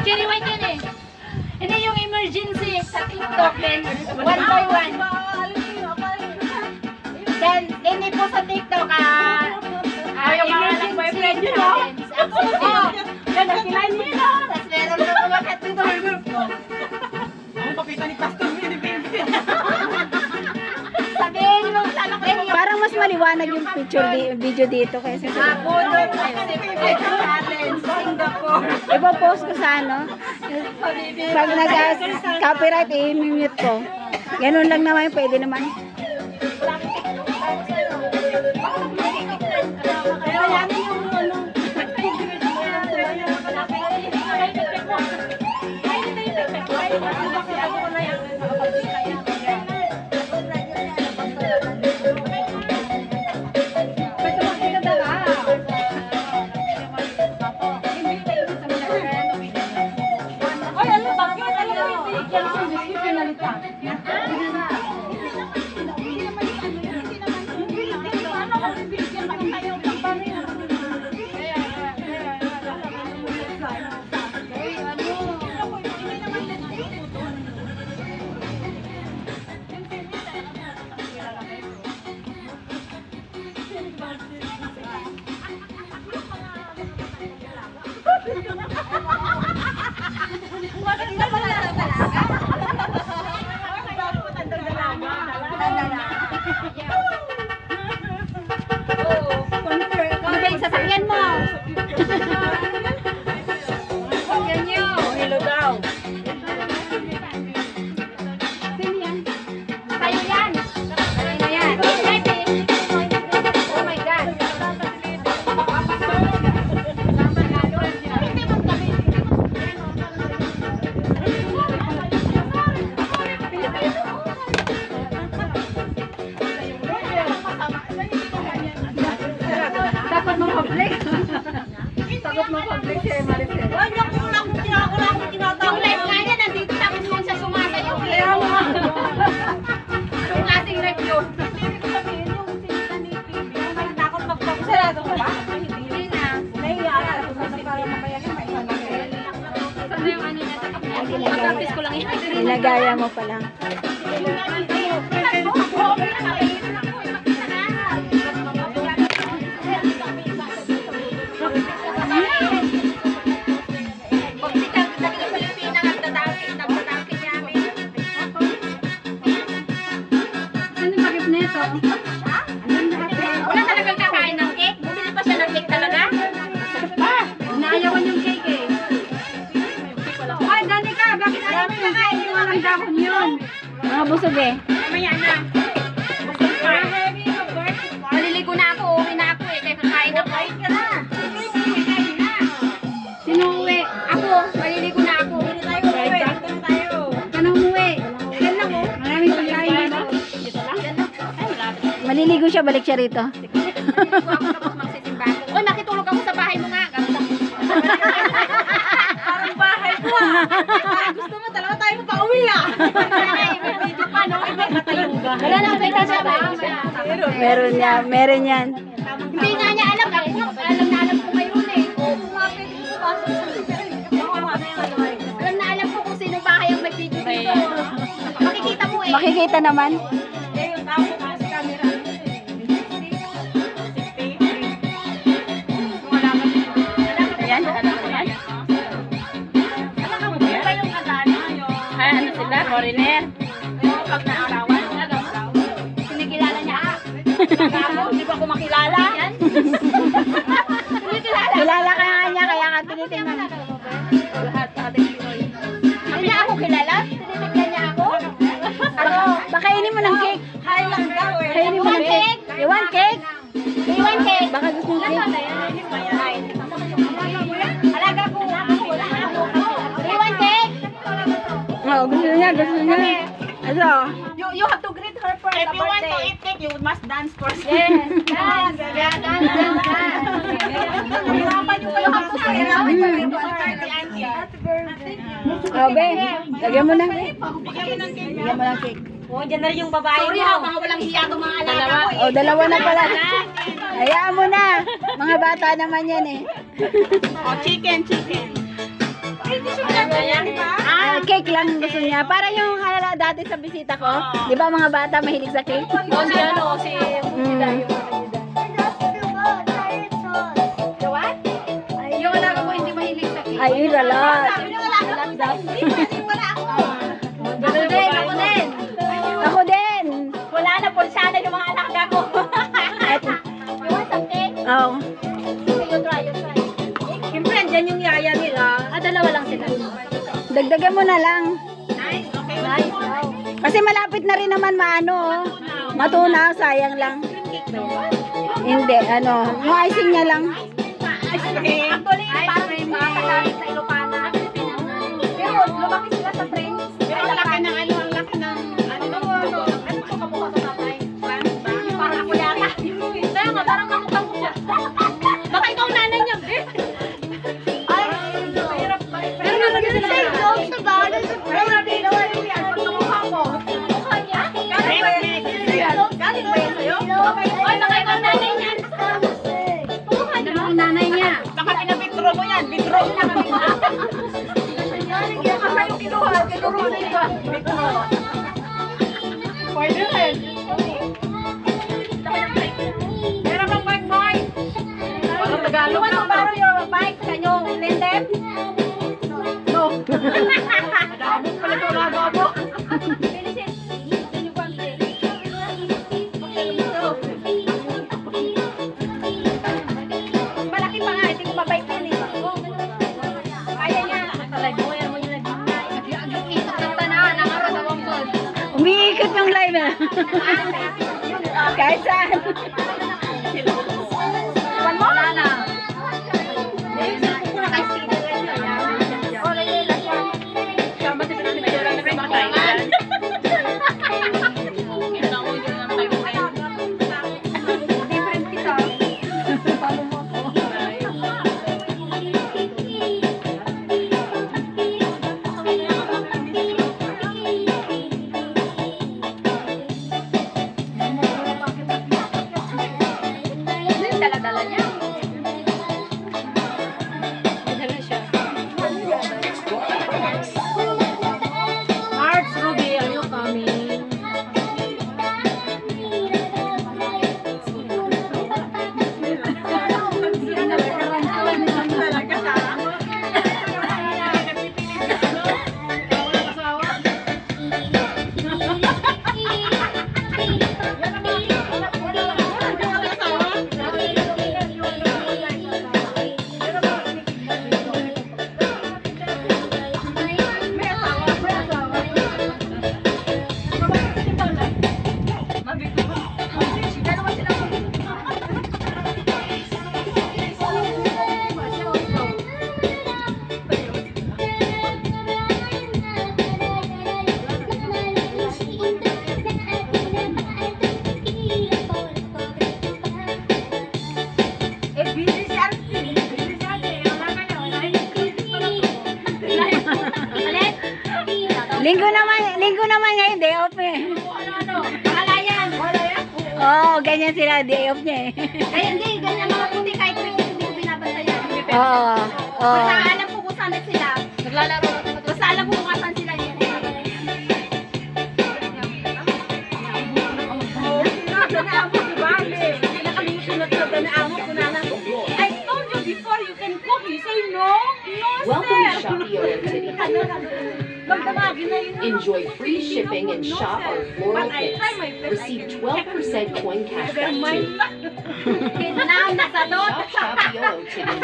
Cherry white yan eh. Hindi yung emergency sa TikTok din. One by one. Then, hindi po sa TikTok, yung mga boyfriend nyo, no? Yan, nakilain nyo, no? Tapos meron mo kumakat dito. Ang pakita ni Pastor mo, ni Baby. Sabihin mo, Parang mas maliwanag yung video dito kaysa sa Budot, Singapore. ipo-post ko sa ano. Pag nag-copyright, i-mute ko. Ganun lang naman, pwede naman. Ano ba yung sasakyan mo? Sasakyan nyo. Hello daw. Tayo yan. Tayo na yan. Oh my God. Dapat mo public. Dapat mo public si Maricel. Yung live nga niya, nandito tapos yung sa sumasayaw. Yung klaseng live yun. Sarado ko ba? Hindi na. Saan na yung ano niya sa kapatid? Matapis ko lang yan. Ginagaya mo pa lang. Wala talagang kakain ng cake? Bumili pa siya ng cake talaga? Naayawan yung cake eh. Ay, Dani ka, bakit ayaw mo yung kakain? Yung walang dahon yun. Mga busog eh. Mamaya na. Maliligo na ako, uwi na ako eh. Kaya kakain ako. Sino uwi? Ako, maliligo na ako. Kanang uwi? Maraming pagkain dito. Maliligo siya, balik siya rito. Maliligo ako tapos magsisimba. Uy, makitulog ako sa bahay mo nga. Ganda. Parang bahay ko ah. Parang gusto mo, dalawa tayo mo pa-uwi ah. May video pa, no? May katayuga. Wala na, may kasama. Meron yan. Hindi nga niya alam. Alam ko mayroon eh. Alam na alam ko kung sino bahay ang nag-video dito. Makikita mo eh. Makikita naman. Ayan, ano sila? Foreigner. Pag naarawan, sinikilala niya. Hindi ba ako makilala? Kilala ka nga niya, kaya ka tinitingnan. Lahat ating Pinoy. Hindi niya ako kilala? Tinitignan niya ako? Ano? Baka inin mo ng cake. Hi lang daw eh. Kainin mo ng cake. You want cake? You want cake? Baka gusto mo cake. Alaga ko. You want cake? Oo, gusto niya. Ano? You have to greet her first. If you want to eat cake, you must dance first. Yes. Dance. You have to say Oh, be. Lagyan mo na. Bigyan mo ng cake. Oh, dyan na rin yung babae. Sorry ha, mga walang hiya itong mga alaga ko eh. Oh, dalawa na pala. Hayaan mo na. Mga bata naman yan eh. Oh, chicken. Wala cake lang gusto niya. Para yung alala dati sa bisita ko, di ba mga bata mahilig sa cake? O si ano, si yung alaga ko hindi mahilig sa cake. Ay, yun lalat. Sabi nung alaga ko, hindi wala ako. Ako din, ako din. Ako din. Wala na, pulsana yung mga alaga ko. You want some cake? Oh. You try. Siyempre, andyan yung yaya nila. Dalawa lang sila. Dagdagan mo na lang. Nice, okay. Nice, wow. Kasi malapit na rin naman maano, oh. Matunaw, sayang lang. Hindi, ano, yung icing niya lang. Actually, parang makakagalit sa Ilocana. Pero lumaki sila sa friends. Pero ang laki ng ano, ang laki ng ano ito kamukha sa tatay. Parang ako yata. Kaya nga, parang kamukha mo siya. Baka ikaw ang nanay niya. Ay, mahirap. Pero naman sila. Pero natin, pagkamukha mo. Mukha niya. Galing ba yan sa'yo? Ay, baka ikaw ang nanay niya. Mukha niya. Ang nanay niya. Baka pinabitro mo yan. Bitro na kami. Baka yung kinuha. Kinuha na iba. Pwede rin. Meron bang bike boy? Parang Tagalog na. Parang yung bike sa inyo. Lindem? No. Madamot pala ito. Nagabo. Finish it. Yung konti. Malaki pa nga. Hindi ko mabike yan eh. Kaya niya. Talaga mo yan mo yung nag-ikot ng tanahan. Ang araw sa wangkod. Umiikot yung live na. Kahit saan. Wala na. Kuna kay Steve. Sama sa pinagdala na patay. Different kita. Paano mo ako? Dala-dala niya. Dala siya. Arts, Ruby, are you coming? Linggo naman ngayon, day off eh. Wala yan. Oo, ganyan sila, day off niya eh. Ay, hindi. Ganyan mga puti kahit hindi ko binabantayan. Oo. Basta alam ko kung saan sila. Naglalaro. Basta alam ko kung saan sila yun. I told you before you can cook. You say no? No, Welcome to Shopee City. sir. Enjoy free shipping and shop our floral kits. Receive 12% coin cash back too. Now, nasa doon. Shop Shopee City.